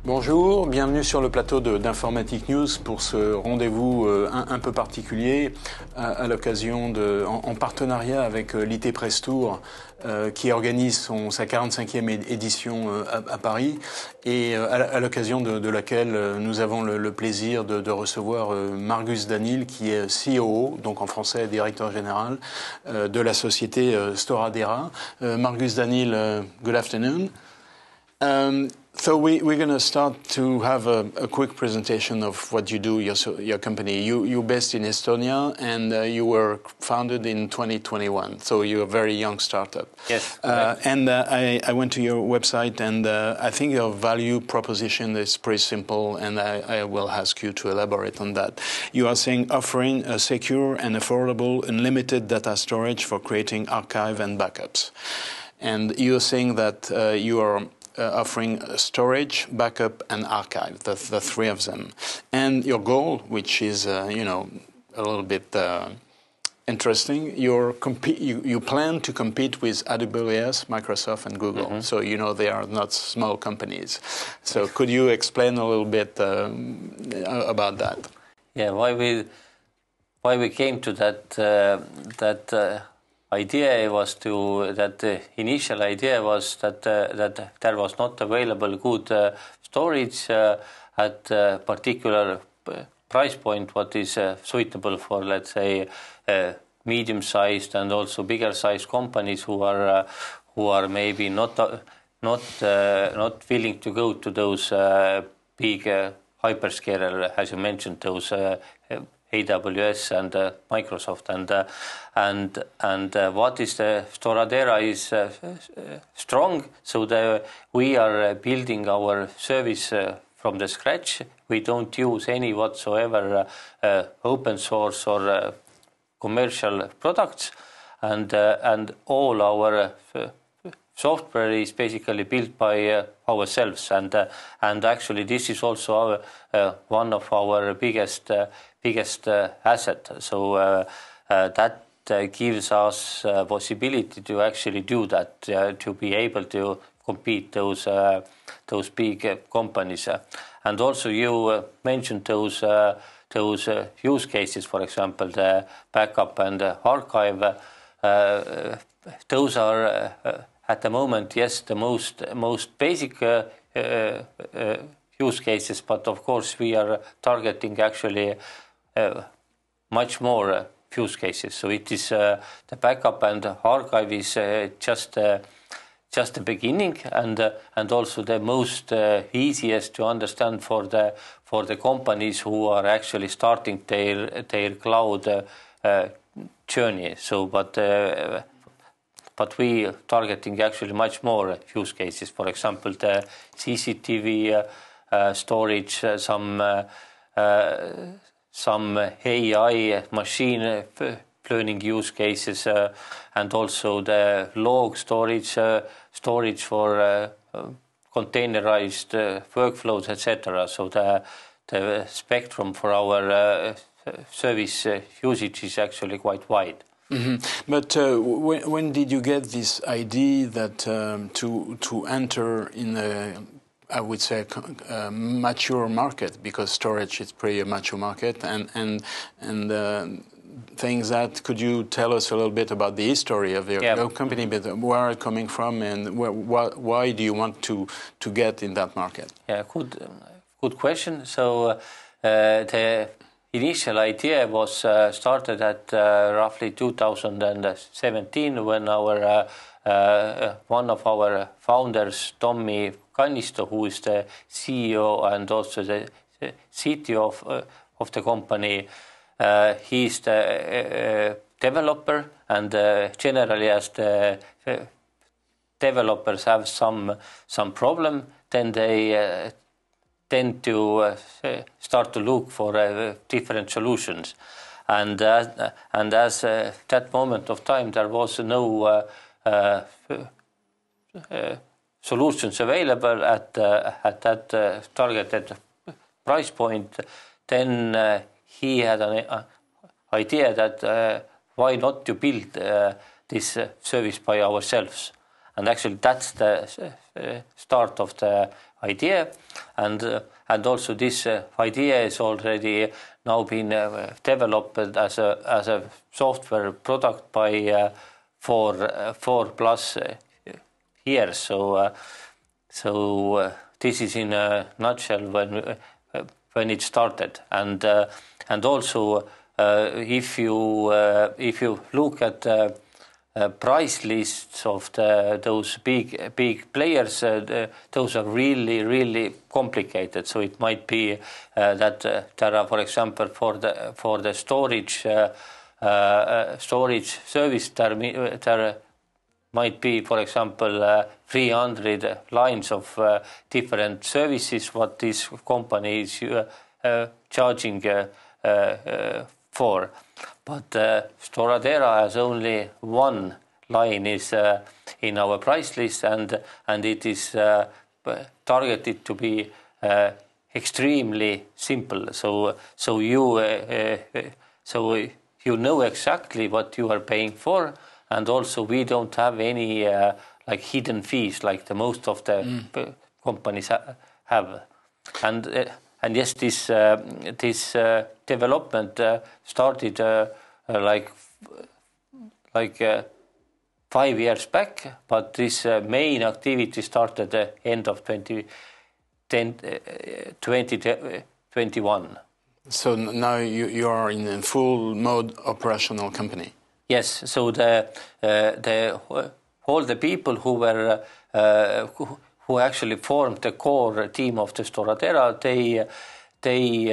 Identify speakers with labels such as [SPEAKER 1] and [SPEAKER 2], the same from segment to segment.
[SPEAKER 1] Bonjour, bienvenue sur le plateau d'Informatique News pour ce rendez-vous un peu particulier à l'occasion en partenariat avec l'IT Press Tour qui organise sa 45e édition à Paris et à l'occasion de laquelle nous avons le plaisir de recevoir Margus Danil qui est COO, donc en français directeur général de la société Storadera. Margus Danil, good afternoon. So we're going to start to have a quick presentation of what you do, your company. You're based in Estonia and you were founded in 2021. So you're a very young startup.
[SPEAKER 2] Yes.
[SPEAKER 1] And I went to your website and I think your value proposition is pretty simple and I will ask you to elaborate on that. You are saying offering a secure and affordable unlimited data storage for creating archive and backups. And you're saying that you are offering storage, backup, and archive, the three of them. And your goal, which is, a little bit interesting, you plan to compete with AWS, Microsoft, and Google. Mm-hmm. So, they are not small companies. So could you explain a little bit about that?
[SPEAKER 2] Yeah, why we came to that idea was the initial idea was that there was not available good storage at a particular price point what is suitable for, let's say, medium-sized and also bigger-sized companies who are maybe not willing to go to those big hyperscaler, as you mentioned, those AWS and Microsoft and what is the Storadera is strong, so we are building our service from the scratch. We don't use any whatsoever open source or commercial products, and all our software is basically built by ourselves, and actually this is also one of our biggest asset. So that gives us possibility to actually do that, to be able to compete those big companies. And also you mentioned those use cases, for example, the backup and archive. Those are at the moment, yes, the most basic use cases, but of course we are targeting actually much more use cases. So it is the backup and archive is just the beginning, and also the most easiest to understand for the companies who are actually starting their cloud journey. So, but we are targeting actually much more use cases. For example, the CCTV storage, some AI machine learning use cases, and also the log storage for containerized workflows, etc. So the spectrum for our service usage is actually quite wide.
[SPEAKER 1] Mm-hmm. But when did you get this idea that to enter in a, I would say, mature market, because storage is pretty a mature market, and things that, could you tell us a little bit about the history of your company, but where it's coming from, and why do you want to get in that market?
[SPEAKER 2] Yeah, good question. So the initial idea was started at roughly 2017 when our one of our founders, Tommy Kannisto, who is the CEO and also the CTO of the company, he's the developer, and generally as the developers have some problem, then they tend to start to look for different solutions, and as that moment of time there was no solutions available at that targeted price point, then he had an idea that why not to build this service by ourselves. actually that's the start of the idea, and also this idea is already now been developed as a software product by 4+ years. So this is in a nutshell when it started, and also if you look at price lists of those big players, those are really complicated. So it might be that there are, for example, for the storage service, there might be, for example, 300 lines of different services what this company is charging for. But Storadera has only one line is in our price list, and it is targeted to be extremely simple. So you know exactly what you are paying for, and also we don't have any like hidden fees like the most of the companies have. And yes, this development started like 5 years back, but this main activity started at the end of 2021.
[SPEAKER 1] So now you are in a full mode operational company.
[SPEAKER 2] Yes. So all the people who were who actually formed the core team of the Storadera, they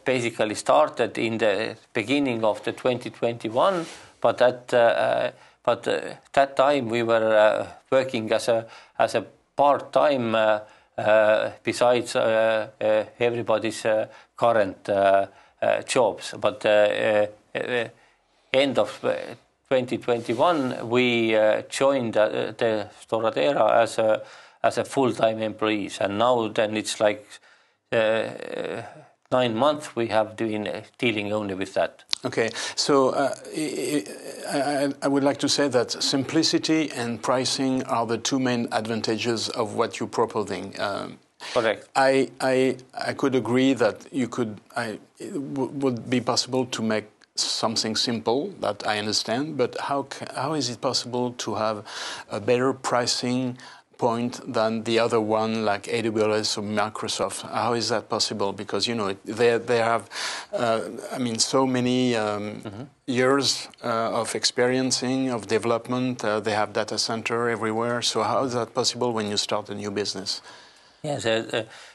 [SPEAKER 2] basically started in the beginning of the 2021, but at that time we were working as a part-time besides everybody's current jobs. But end of 2021 we joined the Storadera as a full-time employees, and now then it's like 9 months we have been dealing only with that.
[SPEAKER 1] Okay, so I would like to say that simplicity and pricing are the two main advantages of what you're proposing.
[SPEAKER 2] Correct.
[SPEAKER 1] I could agree that it would be possible to make something simple, that I understand, but how is it possible to have a better pricing point than the other one, like AWS or Microsoft? How is that possible? Because they have so many years of experiencing, of development. They have data center everywhere. So how is that possible when you start a new business?
[SPEAKER 2] Yes,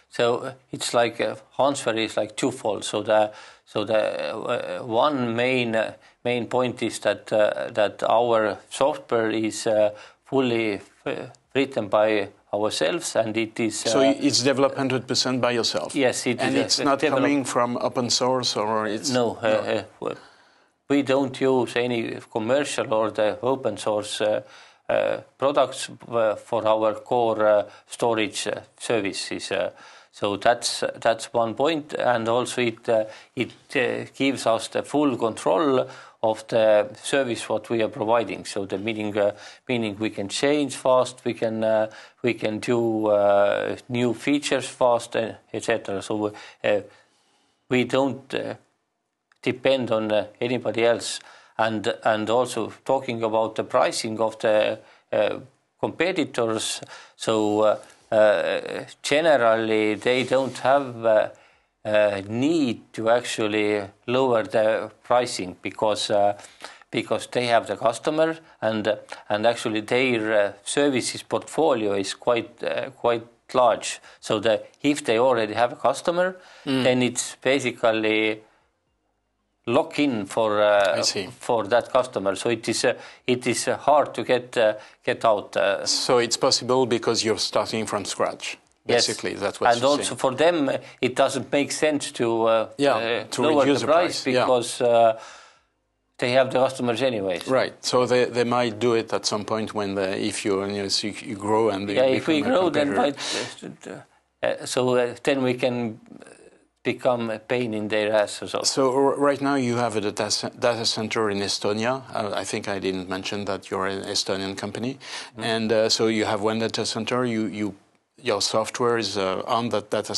[SPEAKER 2] so it's like answer is like twofold. So the one main point is that our software is fully written by ourselves, and it is.
[SPEAKER 1] So it's developed 100% by yourself.
[SPEAKER 2] Yes,
[SPEAKER 1] and it's not coming from open source, or it's
[SPEAKER 2] no. We don't use any commercial or the open source products for our core storage services. So that's one point, and also it gives us the full control of the service what we are providing. So the meaning we can change fast, we can do new features fast, etc. So we don't depend on anybody else. And also talking about the pricing of the competitors, so generally they don't have need to actually lower the pricing because they have the customer, and actually their services portfolio is quite large. So if they already have a customer, then it's basically lock in for that customer. So it is hard to get out.
[SPEAKER 1] So it's possible because you're starting from scratch. Basically,
[SPEAKER 2] yes.
[SPEAKER 1] That's what
[SPEAKER 2] and also saying. For them, it doesn't make sense to lower the price because they have the customers anyways.
[SPEAKER 1] Right. So they might do it at some point when if you grow and
[SPEAKER 2] if we grow, then then we can become a pain in their ass as well.
[SPEAKER 1] So right now you have a data center in Estonia. I think I didn't mention that you're an Estonian company. And so you have one data center. Your software is on that data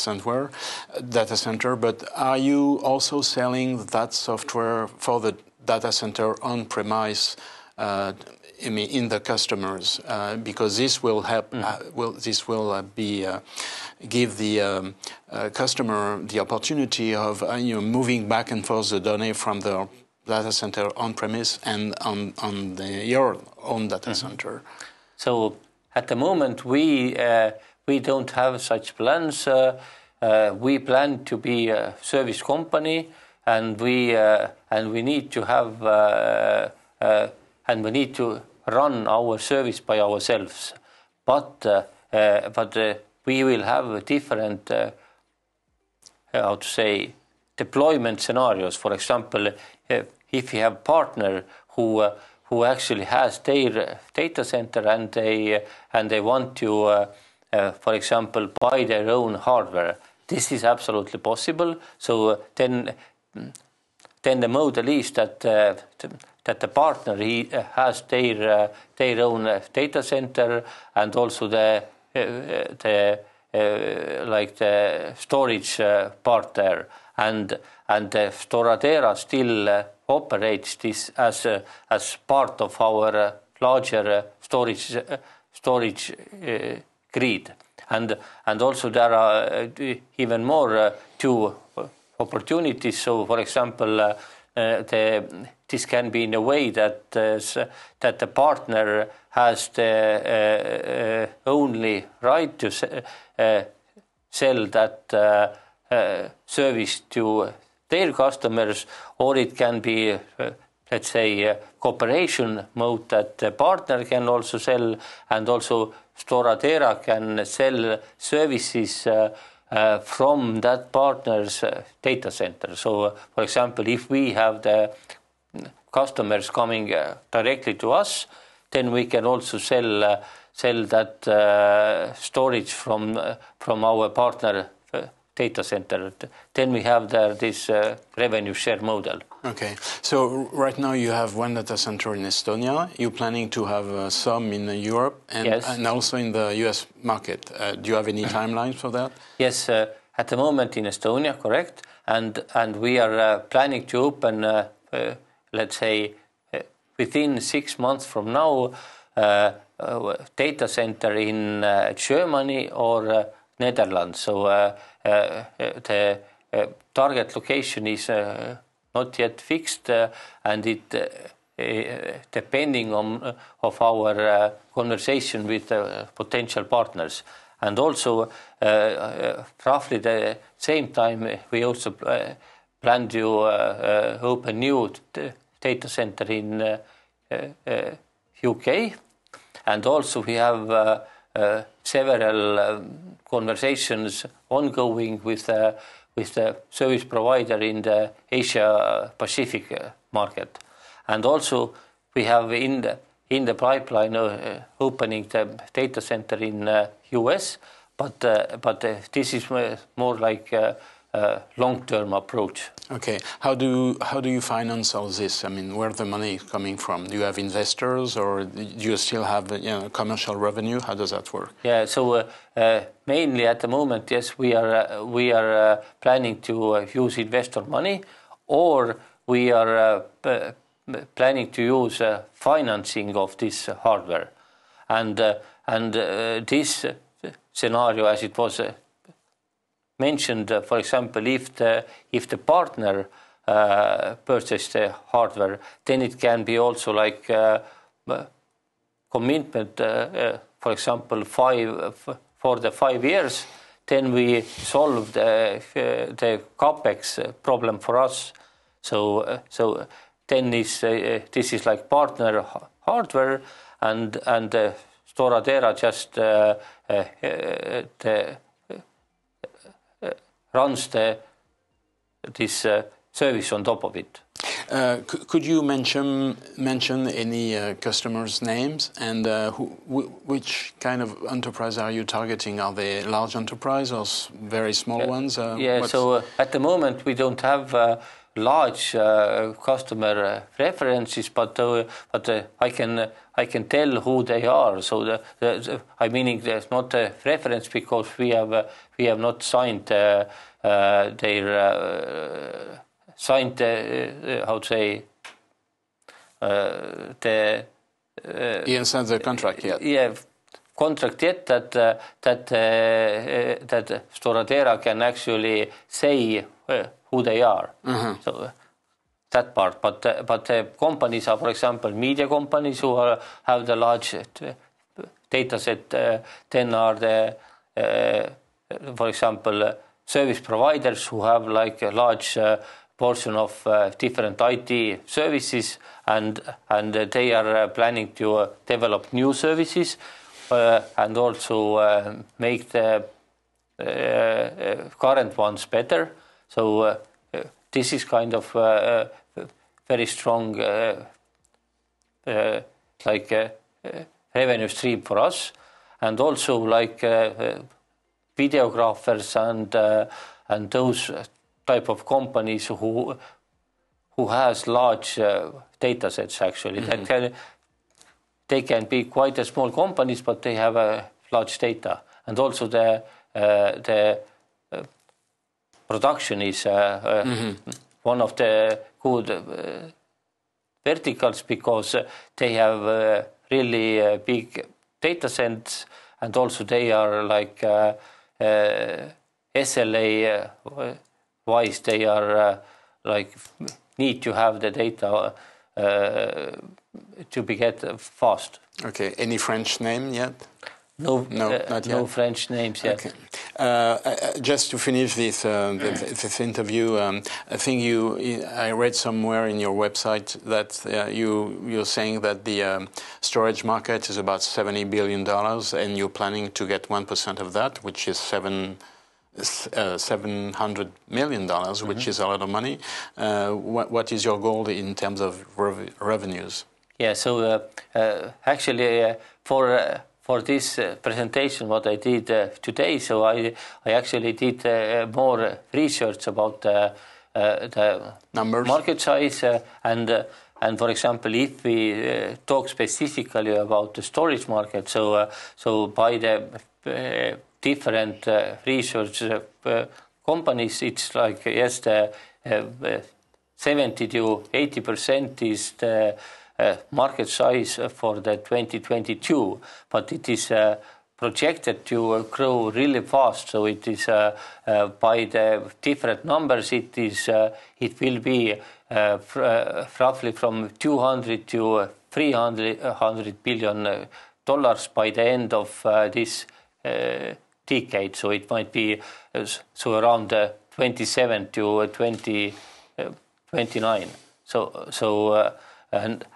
[SPEAKER 1] center. But are you also selling that software for the data center on-premise in the customers? Because this will help. Give the customer the opportunity of moving back and forth the données from the data center on-premise and on your own data center.
[SPEAKER 2] So at the moment we don't have such plans. We plan to be a service company, and we need to have and we need to run our service by ourselves. But we will have different, deployment scenarios. For example, if you have a partner who actually has their data center and they want to, for example, buy their own hardware, this is absolutely possible. So then the model is that the partner has their own data center and also the storage part there, and Storadera still operates this as part of our larger storage grid, and also there are even more two opportunities. So, for example, this can be in a way that the partner has the only right to sell that service to their customers, or it can be, let's say, cooperation mode that the partner can also sell, and also Storadera can sell services from that partner's data center. So, for example, if we have the customers coming directly to us, then we can also sell that storage from our partner data center. Then we have this revenue share model.
[SPEAKER 1] Okay, so right now you have one data center in Estonia. You're planning to have some in Europe and,
[SPEAKER 2] yes,
[SPEAKER 1] and also in the US market. Do you have any timelines for that?
[SPEAKER 2] Yes, at the moment in Estonia, correct. And we are planning to open, let's say, within 6 months from now, data center in Germany or Netherlands. So the target location is not yet fixed, and it depending of our conversation with potential partners. And also, roughly the same time, we also plan to open new data center in UK, and also we have several conversations ongoing with the service provider in the Asia Pacific market, and also we have in the pipeline opening the data center in US, but this is more like a long-term approach.
[SPEAKER 1] Okay, how do you finance all this? I mean, where the money is coming from? Do you have investors, or do you still have commercial revenue? How does that work?
[SPEAKER 2] Yeah, so mainly at the moment, yes, we are planning to use investor money, or we are planning to use financing of this hardware, and this scenario, as it was mentioned, for example, if the partner purchased the hardware, then it can be also like commitment, for example, for the 5 years. Then we solve the capex problem for us. So then this is like partner hardware, and Storadera just runs this service on top of it.
[SPEAKER 1] Could you mention any customers' names and which kind of enterprise are you targeting? Are they large enterprise or very small ones?
[SPEAKER 2] So at the moment we don't have large customer references, but I can tell who they are. So I mean there's not a reference because we have not signed signed how to say
[SPEAKER 1] you signed the contract yet?
[SPEAKER 2] Yeah, contract yet that Storadera can actually say who they are. So that part, but the companies are, for example, media companies who have the large data set. Then are the for example service providers who have like a large portion of different IT services, and they are planning to develop new services and also make the current ones better. So this is kind of very strong revenue stream for us, and also like videographers and those type of companies who has large data sets actually. They can be quite a small companies, but they have a large data, and also the production is one of the good verticals because they have really big data sets, and also they are like SLA wise they are like need to have the data to be get fast.
[SPEAKER 1] Okay. Any French name yet?
[SPEAKER 2] No,
[SPEAKER 1] not yet.
[SPEAKER 2] No French names yet.
[SPEAKER 1] Okay. Just to finish this interview, I think I read somewhere in your website that you're saying that the storage market is about $70 billion, and you're planning to get 1% of that, which is $700 million, which is a lot of money. What is your goal in terms of revenues?
[SPEAKER 2] Yeah, so actually for this presentation, what I did today, so I actually did more research about the
[SPEAKER 1] numbers,
[SPEAKER 2] market size, and for example, if we talk specifically about the storage market, so by the different research companies, it's like yes, the 70 to 80% is the market size for the 2022, but it is projected to grow really fast. So it is by the different numbers, it will be roughly from 200 to 300 billion dollars by the end of this decade. So it might be so around 27 to 2029.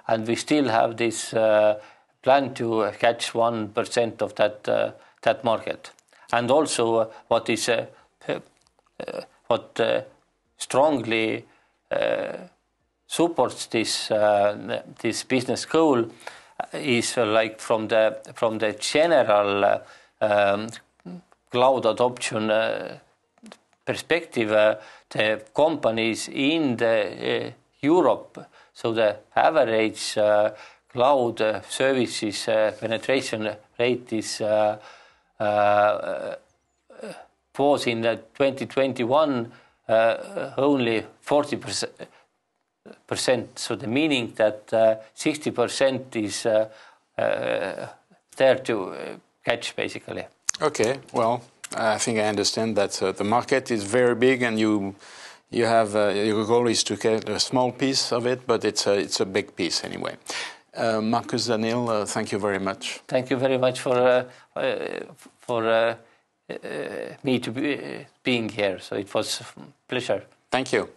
[SPEAKER 2] And we still have this plan to catch 1% of that market. And also, what is strongly supports this business goal is like from the general cloud adoption perspective, the companies in the Europe. So the average cloud services penetration rate is was in 2021 only 40%. So the meaning that 60% is there to catch basically.
[SPEAKER 1] Okay, well, I think I understand that the market is very big, and you have your goal is to get a small piece of it, but it's a big piece anyway. Margus, Danil, thank you very much.
[SPEAKER 2] Thank you very much for me to being here. So it was a pleasure.
[SPEAKER 1] Thank you.